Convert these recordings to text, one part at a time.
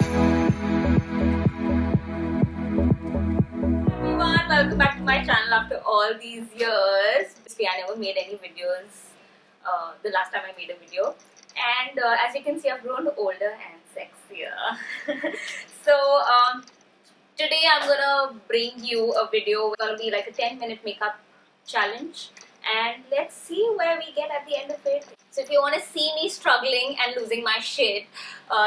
Everyone, welcome back to my channel after all these years. I never made any videos the last time I made a video, and as you can see, I've grown older and sexier. So today I'm gonna bring you a video. It's gonna be like a 10-minute makeup challenge, and let's see where we get at the end of it. So if you want to see me struggling and losing my shit,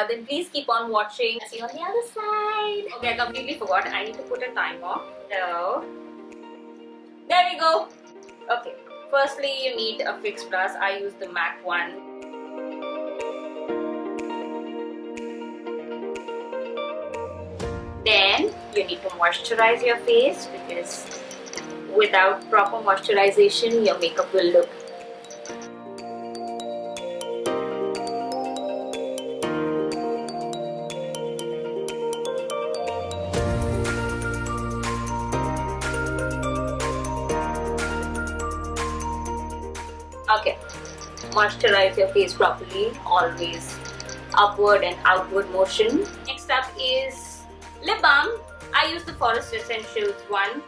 then please keep on watching. See you on the other side. Okay, I completely forgot. I need to put a timer. So there we go. Okay. Firstly, you need a fixed brush. I use the MAC one. Then you need to moisturize your face, because without proper moisturization, your makeup will look okay. Moisturize your face properly, always upward and outward motion. Next up is lip balm. I use the Forest Essentials one.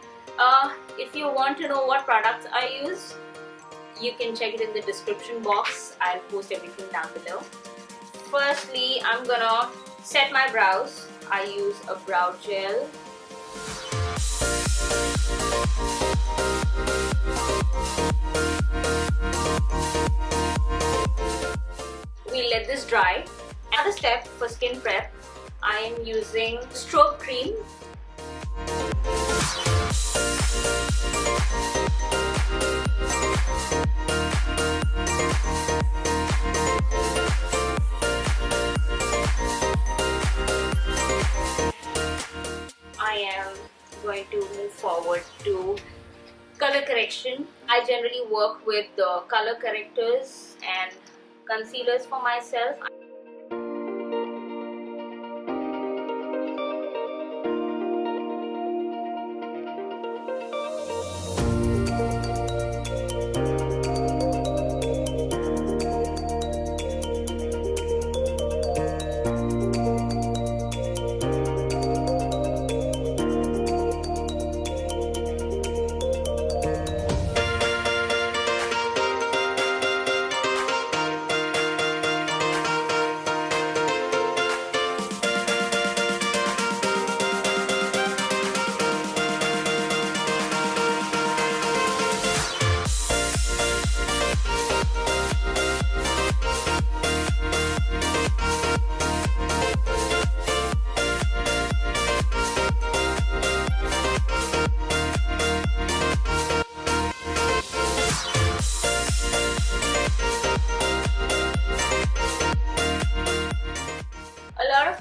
If you want to know what products I use, you can check it in the description box. I'll post everything down below. Firstly, I'm gonna set my brows. I use a brow gel. We let this dry. Another step for skin prep, I am using Strobe Cream. I am going to move forward to color correction. I generally work with the color correctors and concealers for myself.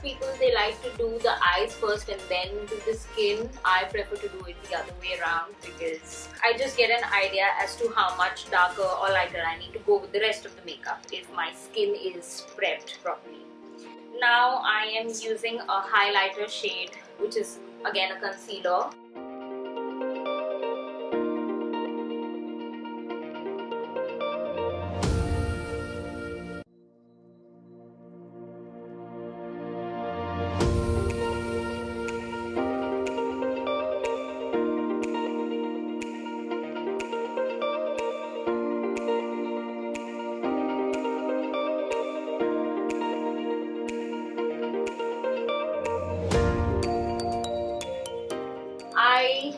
People, they like to do the eyes first and then do the skin. I prefer to do it the other way around, because I just get an idea as to how much darker or lighter I need to go with the rest of the makeup if my skin is prepped properly. Now I am using a highlighter shade, which is again a concealer. I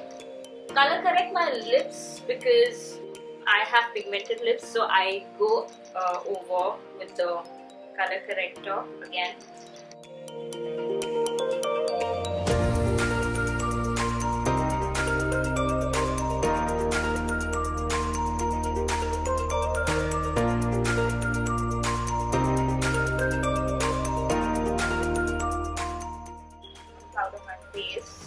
color correct my lips because I have pigmented lips, so I go over with the color corrector again. Powder my face.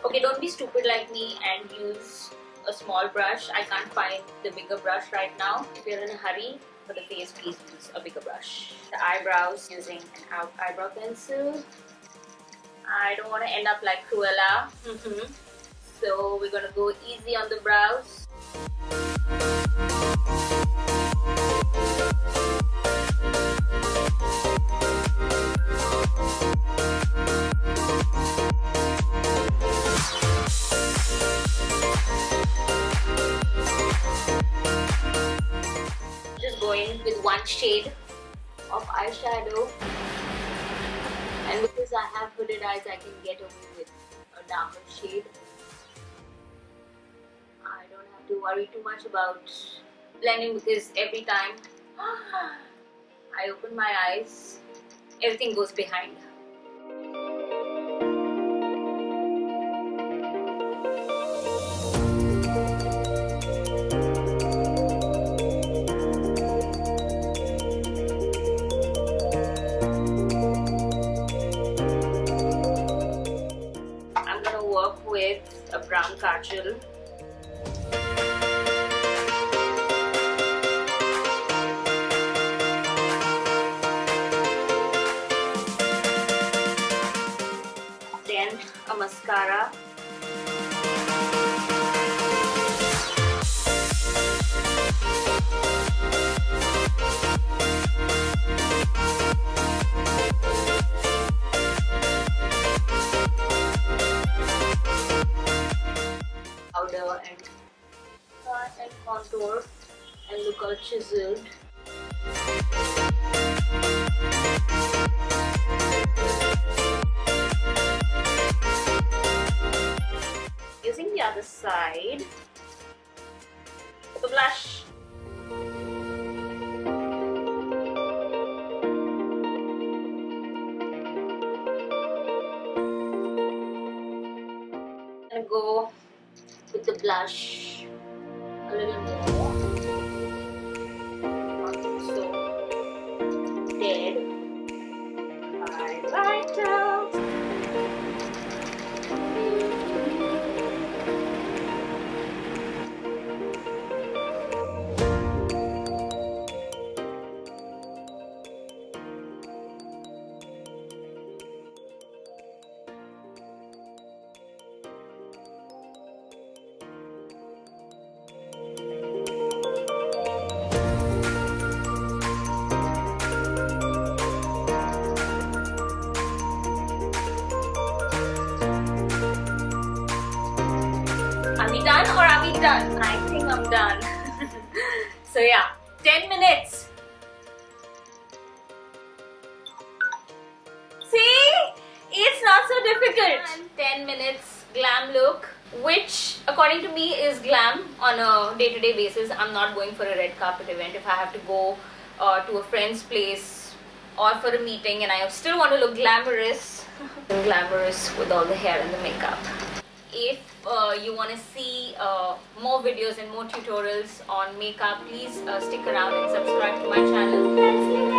Okay, don't be stupid like me and use a small brush. I can't find the bigger brush right now. If you're in a hurry for the face, please use a bigger brush. The eyebrows, using an eyebrow pencil. I don't want to end up like Cruella. So we're going to go easy on the brows. shade of eyeshadow, and because I have hooded eyes, I can get away with a darker shade. I don't have to worry too much about blending because every time I open my eyes, everything goes behind. I'm gonna work with a brown kajal. Then a mascara. Powder and contour and look all chiseled. Using the other side, the blush. I'm gonna go with the blush a little more. Not so dead. Highlighter. Are we done or are we done? I think I'm done. So yeah, 10 minutes. See? It's not so difficult. 10 minutes glam look, which according to me is glam on a day-to-day basis. I'm not going for a red carpet event. If I have to go to a friend's place or for a meeting and I still want to look glamorous, glamorous with all the hair and the makeup. If you want to see more videos and more tutorials on makeup, please stick around and subscribe to my channel. Let's